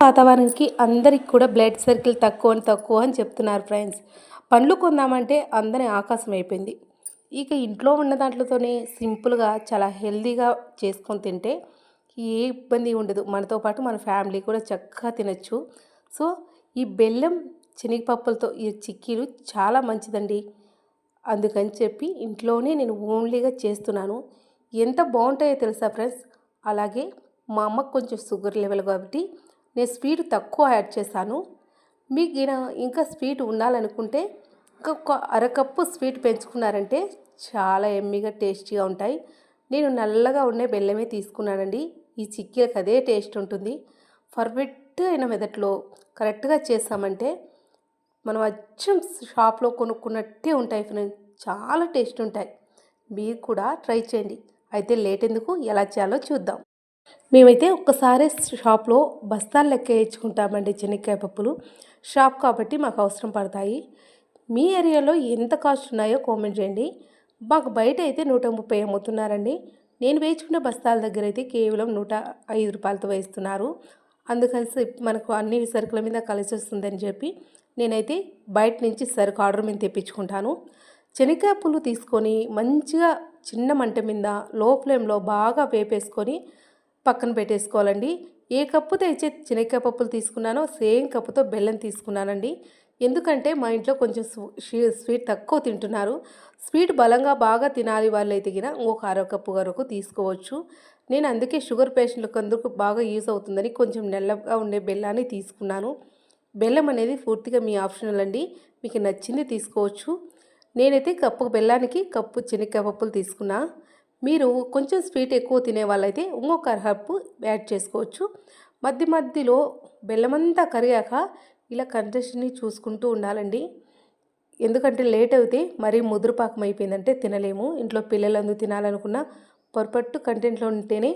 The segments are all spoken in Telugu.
వాతావరణానికి అందరికి కూడా బ్లడ్ సర్కిల్ తక్కువ అని చెప్తున్నారు ఫ్రెండ్స్. పండ్లు కొందామంటే అందరి ఆకాశం అయిపోయింది. ఇక ఇంట్లో ఉన్న దాంట్లోతోనే సింపుల్గా చాలా హెల్తీగా చేసుకొని తింటే ఏ ఇబ్బంది ఉండదు. మనతో పాటు మన ఫ్యామిలీ కూడా చక్కగా తినొచ్చు. సో ఈ బెల్లం శనగపప్పులతో ఈ చిక్కీలు చాలా మంచిదండి. అందుకని చెప్పి ఇంట్లోనే నేను ఓన్లీగా చేస్తున్నాను. ఎంత బాగుంటాయో తెలుసా ఫ్రెండ్స్. అలాగే మా అమ్మకు కొంచెం షుగర్ లెవెల్ కాబట్టి నేను స్వీట్ తక్కువ యాడ్ చేశాను. మీకు ఇంకా స్వీట్ ఉండాలనుకుంటే ఇంకొక అరకప్పు స్వీట్ పెంచుకున్నారంటే చాలా ఎమ్మీగా టేస్టీగా ఉంటాయి. నేను నల్లగా ఉండే బెల్లమే తీసుకున్నానండి. ఈ చిక్కీలకు అదే టేస్ట్ ఉంటుంది. పర్ఫెక్ట్ అయిన మెథడ్లో కరెక్ట్గా చేసామంటే మనం అచ్చం షాప్లో కొనుక్కున్నట్టే ఉంటాయి ఫ్రెండ్స్. చాలా టేస్ట్ ఉంటాయి. మీరు కూడా ట్రై చేయండి. అయితే లేట్ ఎందుకు, ఎలా చేయాలో చూద్దాం. మేమైతే ఒక్కసారి షాప్లో బస్తాలు లెక్క వేయించుకుంటామండి శనక్కాయ పప్పులు. షాప్ కాబట్టి మాకు అవసరం పడతాయి. మీ ఏరియాలో ఎంత కాస్ట్ ఉన్నాయో కామెంట్ చేయండి. మాకు బయట అయితే 130 అమ్ముతున్నారండి. నేను వేయించుకున్న బస్తాల దగ్గర అయితే కేవలం 105 రూపాయలతో వేస్తున్నారు. అందుకని మనకు అన్ని సరుకుల మీద కలిసి వస్తుందని చెప్పి నేనైతే బయట నుంచి సరుకు ఆర్డర్ మీద తెప్పించుకుంటాను. శనక్కాయ పప్పులు తీసుకొని మంచిగా చిన్న మంట మీద లో ఫ్లేమ్లో బాగా వేపేసుకొని పక్కన పెట్టేసుకోవాలండి. ఏ కప్పుతో అయితే శనక్కాయ పప్పులు తీసుకున్నానో సేమ్ కప్పుతో బెల్లం తీసుకున్నానండి. ఎందుకంటే మా ఇంట్లో కొంచెం స్వీట్ తక్కువ తింటున్నారు. స్వీట్ బలంగా బాగా తినాలి వాళ్ళైతే గిన ఒక అరకప్పు వరకు తీసుకోవచ్చు. నేను అందుకే షుగర్ పేషెంట్లకు అందరికీ బాగా యూజ్ అవుతుందని కొంచెం నల్లగా ఉండే బెల్లాన్ని తీసుకున్నాను. బెల్లం అనేది పూర్తిగా మీ ఆప్షనల్ అండి. మీకు నచ్చింది తీసుకోవచ్చు. నేనైతే కప్పు బెల్లానికి కప్పు శనక్కాయ పప్పులు తీసుకున్నా. మీరు కొంచెం స్వీట్ ఎక్కువ తినే వాళ్ళైతే ఇంకొక అరకప్పు యాడ్ చేసుకోవచ్చు. మధ్యలో బెల్లమంతా కరిగాక ఇలా కంటెస్ట్ని చూసుకుంటూ ఉండాలండి. ఎందుకంటే లేట్ అయితే మరీ ముదురుపాకం అయిపోయిందంటే తినలేము. ఇంట్లో పిల్లలందరూ తినాలనుకున్న పర్ఫెక్ట్ కంటెంట్లో ఉంటేనే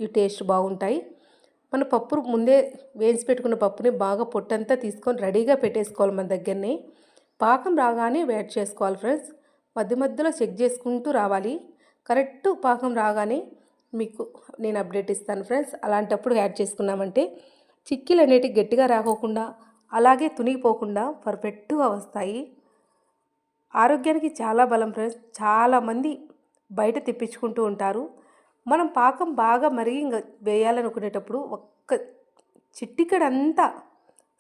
ఈ టేస్ట్ బాగుంటాయి. మన పప్పు ముందే వేయించి పెట్టుకున్న పప్పుని బాగా పొట్టంతా తీసుకొని రెడీగా పెట్టేసుకోవాలి మన దగ్గరనే. పాకం రాగానే యాడ్ చేసుకోవాలి ఫ్రెండ్స్. మధ్యలో చెక్ చేసుకుంటూ రావాలి. కరెక్ట్ పాకం రాగానే మీకు నేను అప్డేట్ ఇస్తాను ఫ్రెండ్స్. అలాంటప్పుడు యాడ్ చేసుకున్నామంటే చిక్కీలు అనేటివి గట్టిగా రాకోకుండా అలాగే తునిగిపోకుండా పర్ఫెక్ట్గా వస్తాయి. ఆరోగ్యానికి చాలా బలం ఫ్రెండ్స్. చాలామంది బయట తెప్పించుకుంటూ ఉంటారు. మనం పాకం బాగా మరిగి వేయాలనుకునేటప్పుడు ఒక్క చిట్టికడంతా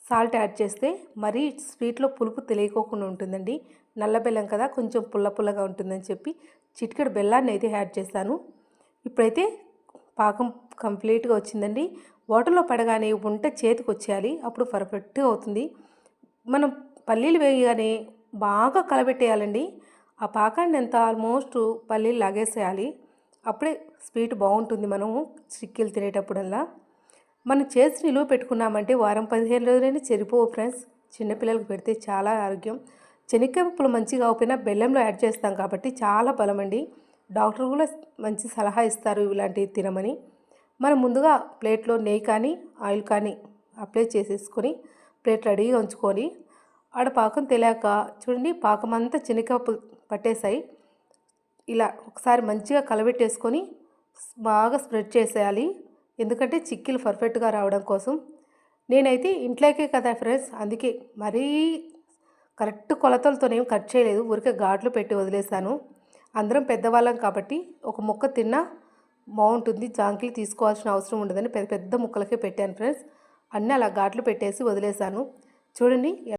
సాల్ట్ యాడ్ చేస్తే మరీ స్వీట్లో పులుపు తెలియకోకుండా ఉంటుందండి. నల్ల బెల్లం కదా కొంచెం పుల్లగా ఉంటుందని చెప్పి చిటికెడు బెల్లాన్ని అయితే యాడ్ చేశాను. ఇప్పుడైతే పాకం కంప్లీట్గా వచ్చిందండి. వాటర్లో పడగానే వంట చేతికి వచ్చేయాలి. అప్పుడు పర్ఫెక్ట్గా అవుతుంది. మనం పల్లీలు వేయగానే బాగా కలబెట్టేయాలండి. ఆ పాకాన్ని ఎంత ఆల్మోస్ట్ పల్లీలు లాగేసేయాలి. అప్పుడే స్వీట్ బాగుంటుంది. మనము చిక్కీలు తినేటప్పుడల్లా మనం చేసి నిలువ పెట్టుకున్నామంటే వారం 15 రోజులైనా చెరిపోవు ఫ్రెండ్స్. చిన్నపిల్లలకు పెడితే చాలా ఆరోగ్యం. శనక్కాయ పప్పులు మంచిగా అవుపోయినా బెల్లంలో యాడ్ చేస్తాం కాబట్టి చాలా బలమండి. డాక్టర్ కూడా మంచి సలహా ఇస్తారు ఇలాంటివి తినమని. మనం ముందుగా ప్లేట్లో నెయ్యి కానీ ఆయిల్ కానీ అప్లై చేసేసుకొని ప్లేట్ రెడీగా ఉంచుకొని ఆడ పాకం తెలియక చూడండి పాకం అంతా శనక్కాయ పప్పులు పట్టేసాయి. ఇలా ఒకసారి మంచిగా కలబెట్టేసుకొని బాగా స్ప్రెడ్ చేసేయాలి. ఎందుకంటే చిక్కీలు పర్ఫెక్ట్గా రావడం కోసం. నేనైతే ఇంట్లోకే కదా ఫ్రెండ్స్, అందుకే మరీ కరెక్ట్ కొలతలతోనేం కట్ చేయలేదు. ఊరికే ఘాట్లు పెట్టి వదిలేసాను. అందరం పెద్దవాళ్ళం కాబట్టి ఒక ముక్క తిన్నా బాగుంటుంది. జాంకిలు తీసుకోవాల్సిన అవసరం ఉండదని పెద్ద ముక్కలకే పెట్టాను ఫ్రెండ్స్. అన్నీ అలా ఘాట్లు పెట్టేసి వదిలేసాను. చూడండి